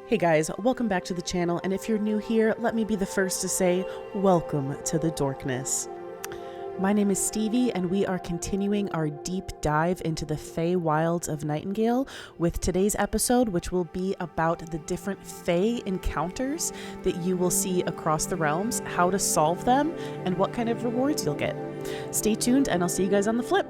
Hey guys, welcome back to the channel, and if you're new here, let me be the first to say, welcome to the Dorkness. My name is Stevie, and we are continuing our deep dive into the Fae wilds of Nightingale with today's episode, which will be about the different Fae encounters that you will see across the realms, how to solve them, and what kind of rewards you'll get. Stay tuned, and I'll see you guys on the flip.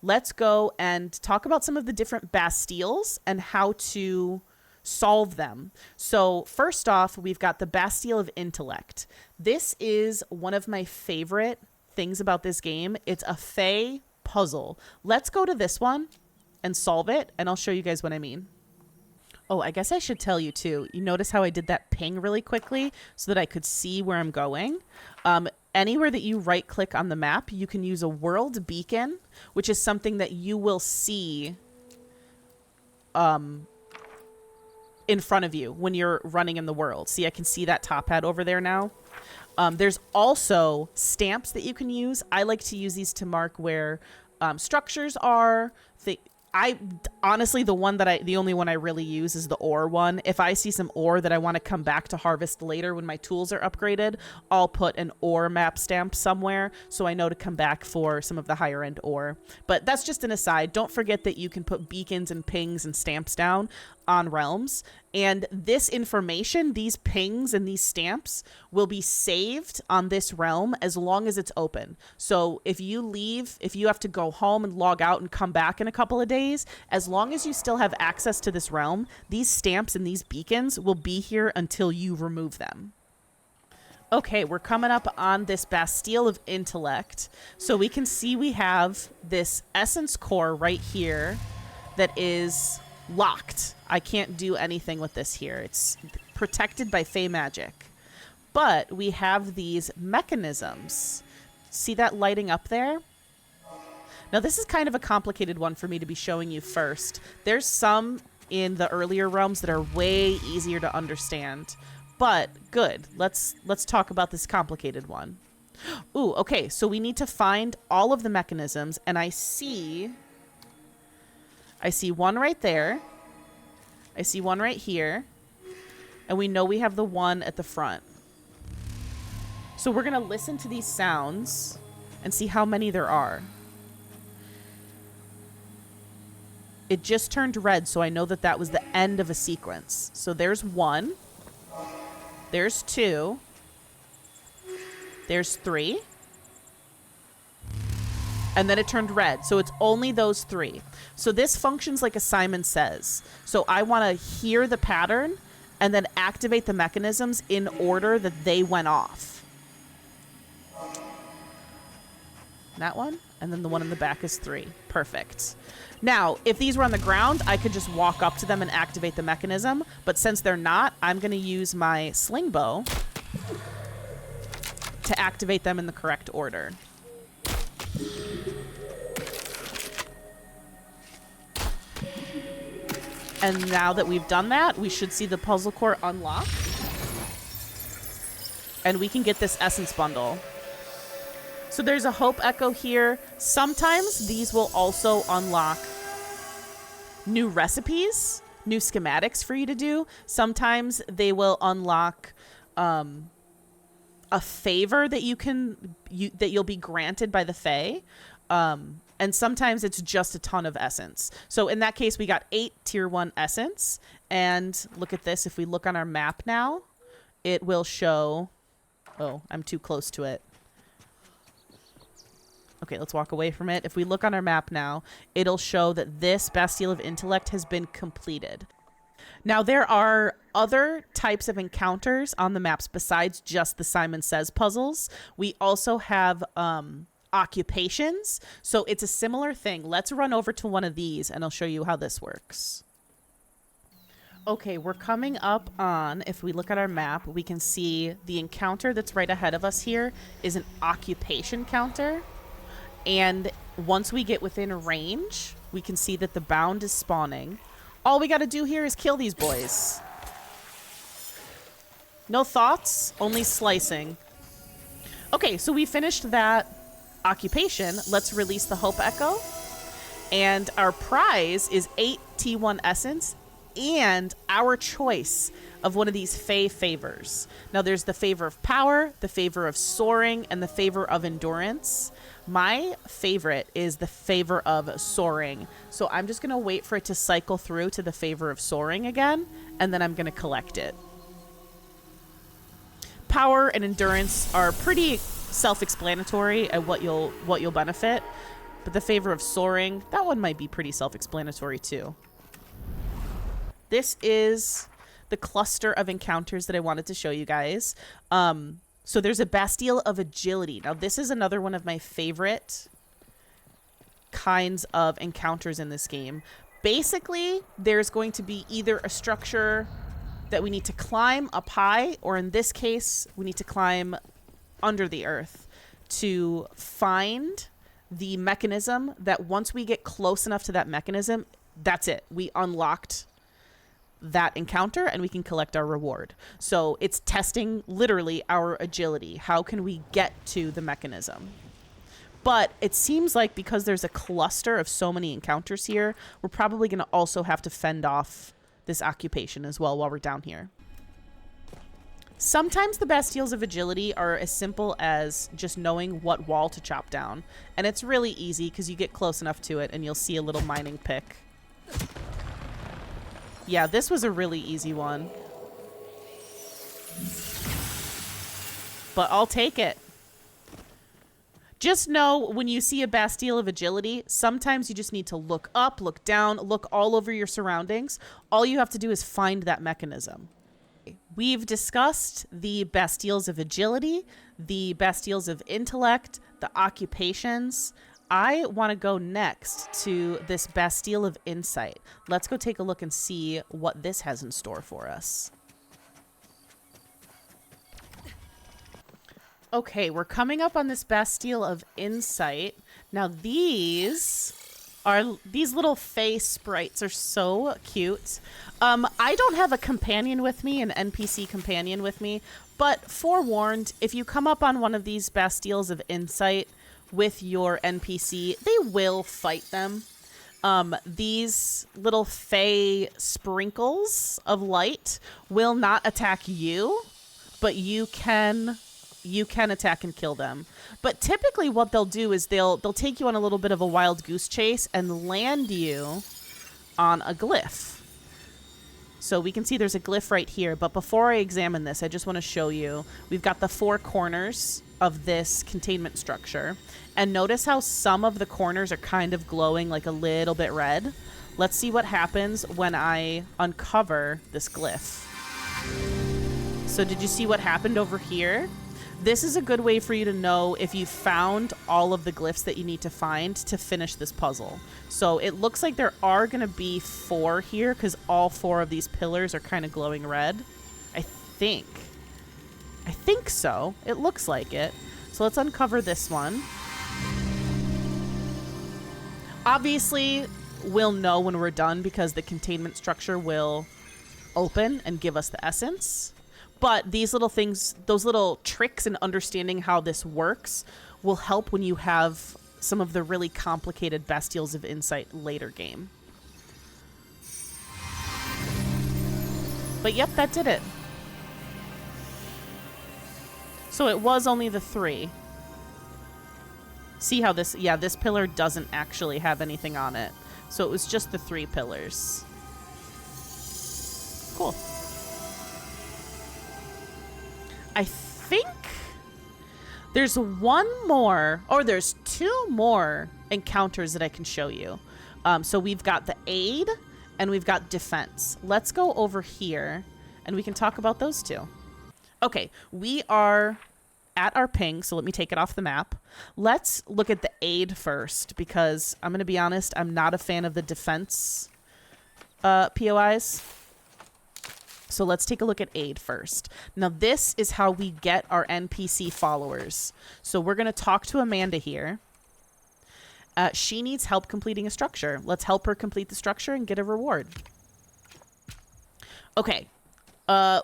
Let's go and talk about some of the different Bastilles and how to solve them. So first off, we've got the Bastille of Intellect. This is one of my favorite things about this game. It's a Fae puzzle. Let's go to this one and solve it, and I'll show you guys what I mean. Oh, I guess I should tell you too. You notice how I did that ping really quickly so that I could see where I'm going? Anywhere that you right click on the map, you can use a world beacon, which is something that you will see in front of you when you're running in the world. See, I can see that top hat over there now. There's also stamps that you can use. I like to use these to mark where structures are. Honestly, the only one I really use is the ore one. If I see some ore that I want to come back to harvest later when my tools are upgraded, I'll put an ore map stamp somewhere so I know to come back for some of the higher end ore. But that's just an aside. Don't forget that you can put beacons and pings and stamps down on realms, and this information, these pings and these stamps, will be saved on this realm as long as it's open. So if you leave, if you have to go home and log out and come back in a couple of days, as long as you still have access to this realm, these stamps and these beacons will be here until you remove them. Okay, we're coming up on this Bastille of Intellect. So we can see we have this essence core right here that is locked. I can't do anything with this here. It's protected by Fae magic. But we have these mechanisms. See that lighting up there? Now this is kind of a complicated one for me to be showing you first. There's some in the earlier realms that are way easier to understand. But good. Let's talk about this complicated one. Ooh, okay. So we need to find all of the mechanisms, and I see one right there. I see one right here. And we know we have the one at the front. So we're going to listen to these sounds and see how many there are. It just turned red, so I know that that was the end of a sequence. So there's one. There's two. There's three. And then it turned red. So it's only those three. So this functions like a Simon Says. So I want to hear the pattern and then activate the mechanisms in order that they went off. That one. And then the one in the back is 3. Perfect. Now, if these were on the ground, I could just walk up to them and activate the mechanism. But since they're not, I'm going to use my sling bow to activate them in the correct order. And now that we've done that, we should see the puzzle core unlock. And we can get this essence bundle. So there's a hope echo here. Sometimes these will also unlock new recipes, new schematics for you to do. Sometimes they will unlock a favor that you'll be granted by the Fae. And sometimes it's just a ton of essence. So in that case, we got 8 tier 1 essence. And look at this. If we look on our map now, it will show... Oh, I'm too close to it. Okay, let's walk away from it. If we look on our map now, it'll show that this Bastille of Intellect has been completed. Now, there are other types of encounters on the maps besides just the Simon Says puzzles. We also have... occupations. So it's a similar thing. Let's run over to one of these and I'll show you how this works. Okay, we're coming up on, if we look at our map, we can see the encounter that's right ahead of us here is an occupation counter. And once we get within range, we can see that the bound is spawning. All we got to do here is kill these boys. No thoughts, only slicing. Okay, so we finished that occupation. Let's release the Hope Echo. And our prize is 8 T1 Essence and our choice of one of these Fae favors. Now there's the favor of power, the favor of soaring, and the favor of endurance. My favorite is the favor of soaring. So I'm just going to wait for it to cycle through to the favor of soaring again, and then I'm going to collect it. Power and endurance are pretty self-explanatory at what you'll benefit, but the favor of soaring, that one might be pretty self-explanatory too. This is the cluster of encounters that I wanted to show you guys. So there's a Bastille of Agility. Now this is another one of my favorite kinds of encounters in this game. Basically, there's going to be either a structure that we need to climb up high, or in this case, we need to climb under the earth to find the mechanism that once we get close enough to that mechanism, that's it. We unlocked that encounter and we can collect our reward. So it's testing literally our agility. How can we get to the mechanism? But it seems like because there's a cluster of so many encounters here, we're probably going to also have to fend off this occupation as well while we're down here. Sometimes the Bastilles of Agility are as simple as just knowing what wall to chop down. And it's really easy because you get close enough to it and you'll see a little mining pick. Yeah, this was a really easy one. But I'll take it. Just know when you see a Bastille of Agility, sometimes you just need to look up, look down, look all over your surroundings. All you have to do is find that mechanism. We've discussed the Bastilles of Agility, the Bastilles of Intellect, the occupations. I want to go next to this Bastille of Insight. Let's go take a look and see what this has in store for us. Okay, we're coming up on this Bastille of Insight. Now these little Fae sprites are so cute. I don't have a companion with me, an NPC companion with me, but forewarned, if you come up on one of these Bastilles of Insight with your NPC, they will fight them. These little Fae sprinkles of light will not attack you, but you can attack and kill them. But typically what they'll do is they'll take you on a little bit of a wild goose chase and land you on a glyph. So we can see there's a glyph right here, but before I examine this, I just want to show you, we've got the four corners of this containment structure. And notice how some of the corners are kind of glowing like a little bit red. Let's see what happens when I uncover this glyph. So did you see what happened over here? This is a good way for you to know if you found all of the glyphs that you need to find to finish this puzzle. So it looks like there are going to be 4 here because all 4 of these pillars are kind of glowing red. I think so. It looks like it. So let's uncover this one. Obviously, we'll know when we're done because the containment structure will open and give us the essence. But these little things, those little tricks and understanding how this works will help when you have some of the really complicated Bastilles of Insight later game. But yep, that did it. So it was only the 3. See how this, yeah, this pillar doesn't actually have anything on it. So it was just the 3 pillars. Cool. I think there's one more, or there's 2 more encounters that I can show you. So we've got the aid and we've got defense. Let's go over here and we can talk about those 2. Okay, we are at our ping, so let me take it off the map. Let's look at the aid first because I'm going to be honest, I'm not a fan of the defense POIs. So let's take a look at aid first. Now this is how we get our NPC followers. So we're going to talk to Amanda here. She needs help completing a structure. Let's help her complete the structure and get a reward. Okay.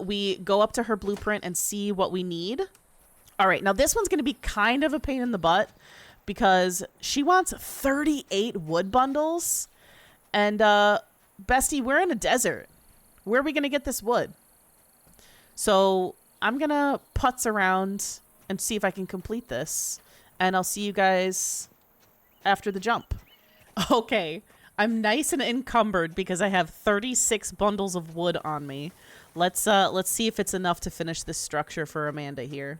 We go up to her blueprint and see what we need. All right. Now this one's going to be kind of a pain in the butt because she wants 38 wood bundles. And Bestie, we're in a desert. where are we going to get this wood? So I'm going to putz around and see if I can complete this. And I'll see you guys after the jump. Okay. I'm nice and encumbered because I have 36 bundles of wood on me. Let's see if it's enough to finish this structure for Amanda here.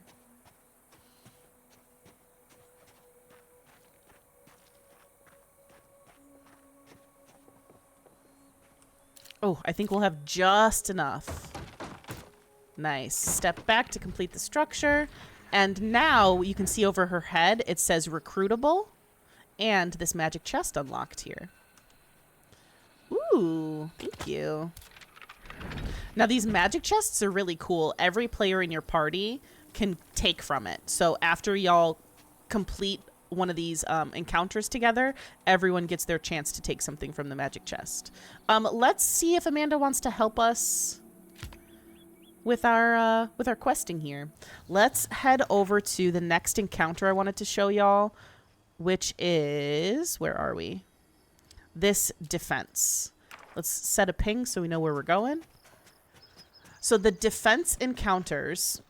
Oh, I think we'll have just enough. Nice. Step back to complete the structure. And now you can see over her head, it says recruitable. And this magic chest unlocked here. Ooh, thank you. Now these magic chests are really cool. Every player in your party can take from it. So after y'all complete one of these encounters together, everyone gets their chance to take something from the magic chest. Let's see if Amanda wants to help us with our questing here. Let's head over to the next encounter I wanted to show y'all, which is, where are we? This defense. Let's set a ping so we know where we're going. So the defense encounters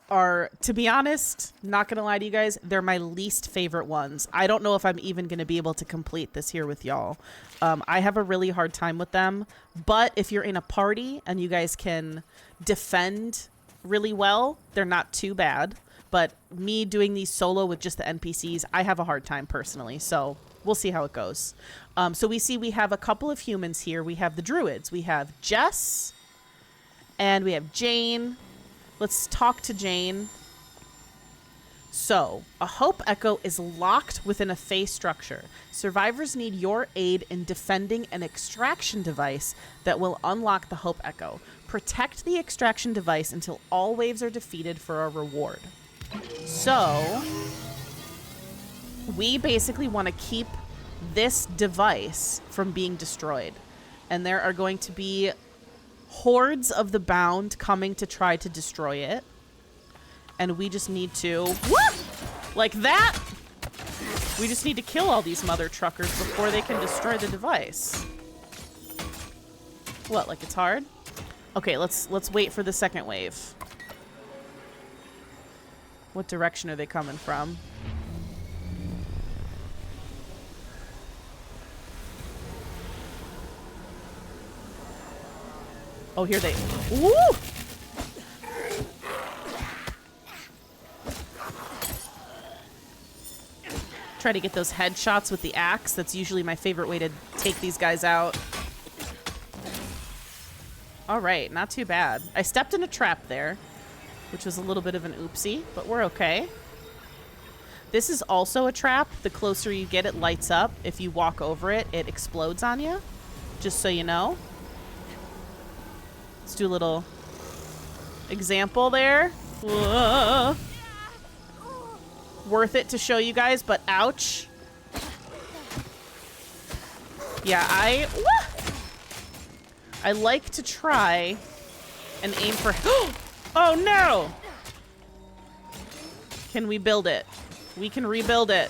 are, to be honest, not gonna lie to you guys, they're my least favorite ones. I don't know if I'm even gonna be able to complete this here with y'all. I have a really hard time with them, but if you're in a party and you guys can defend really well, they're not too bad. But me doing these solo with just the NPCs, I have a hard time personally, so we'll see how it goes. So we have a couple of humans here. We have the druids. We have Jess, and we have Jane. Let's talk to Jane. So, a Hope Echo is locked within a Fae structure. Survivors need your aid in defending an extraction device that will unlock the Hope Echo. Protect the extraction device until all waves are defeated for a reward. So, we basically want to keep this device from being destroyed. And there are going to be hordes of the Bound coming to try to destroy it. And we just need to... Woo! Like that! We just need to kill all these mother truckers before they can destroy the device. What, like it's hard? Okay, let's wait for the second wave. What direction are they coming from? Oh, here they... Woo! Try to get those headshots with the axe. That's usually my favorite way to take these guys out. All right, not too bad. I stepped in a trap there, which was a little bit of an oopsie, but we're okay. This is also a trap. The closer you get, it lights up. If you walk over it, it explodes on you, just so you know. Let's do a little example there. Whoa. Worth it to show you guys, but ouch. Yeah, I like to try and aim for... Oh, no! Can we build it? We can rebuild it.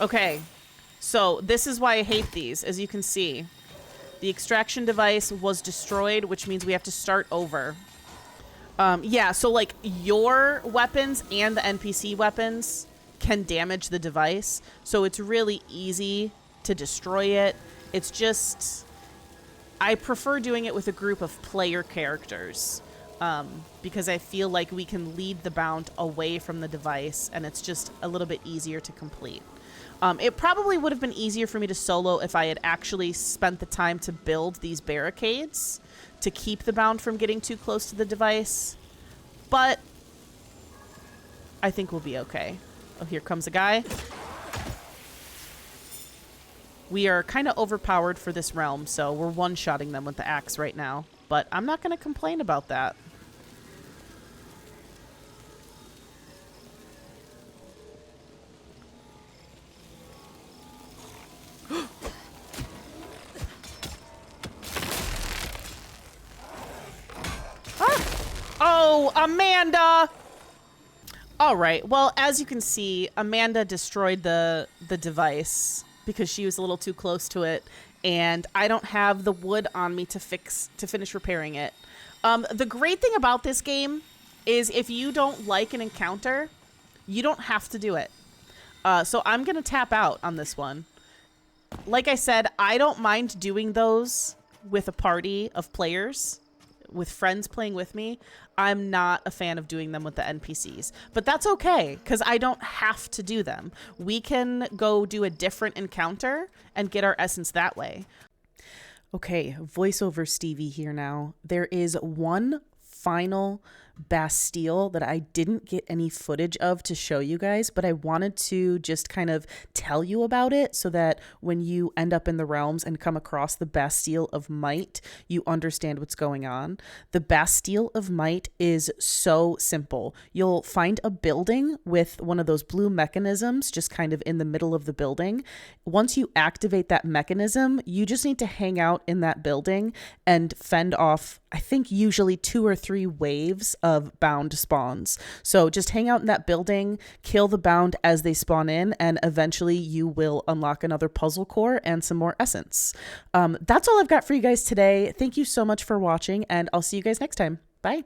Okay. So, this is why I hate these, as you can see. The extraction device was destroyed, which means we have to start over. Yeah, so like your weapons and the NPC weapons can damage the device. So it's really easy to destroy it. It's just, I prefer doing it with a group of player characters. Because I feel like we can lead the Bound away from the device and it's just a little bit easier to complete. It probably would have been easier for me to solo if I had actually spent the time to build these barricades to keep the Bound from getting too close to the device. But I think we'll be okay. Oh, here comes a guy. We are kind of overpowered for this realm, so we're one-shotting them with the axe right now. But I'm not going to complain about that. Oh, Amanda! All right. Well, as you can see, Amanda destroyed the device because she was a little too close to it, and I don't have the wood on me to finish repairing it. The great thing about this game is if you don't like an encounter, you don't have to do it. So I'm gonna tap out on this one. Like I said, I don't mind doing those with a party of players, with friends playing with me. I'm not a fan of doing them with the NPCs, but that's okay because I don't have to do them. We can go do a different encounter and get our essence that way. Okay, voiceover Stevie here now. There is one final Bastille that I didn't get any footage of to show you guys, but I wanted to just kind of tell you about it so that when you end up in the realms and come across the Bastille of Might, you understand what's going on. The Bastille of Might is so simple. You'll find a building with one of those blue mechanisms just kind of in the middle of the building. Once you activate that mechanism, you just need to hang out in that building and fend off, I think, usually 2 or 3 waves of bound spawns. So just hang out in that building, kill the bound as they spawn in, and eventually you will unlock another puzzle core and some more essence. That's all I've got for you guys today. Thank you so much for watching, and I'll see you guys next time. Bye.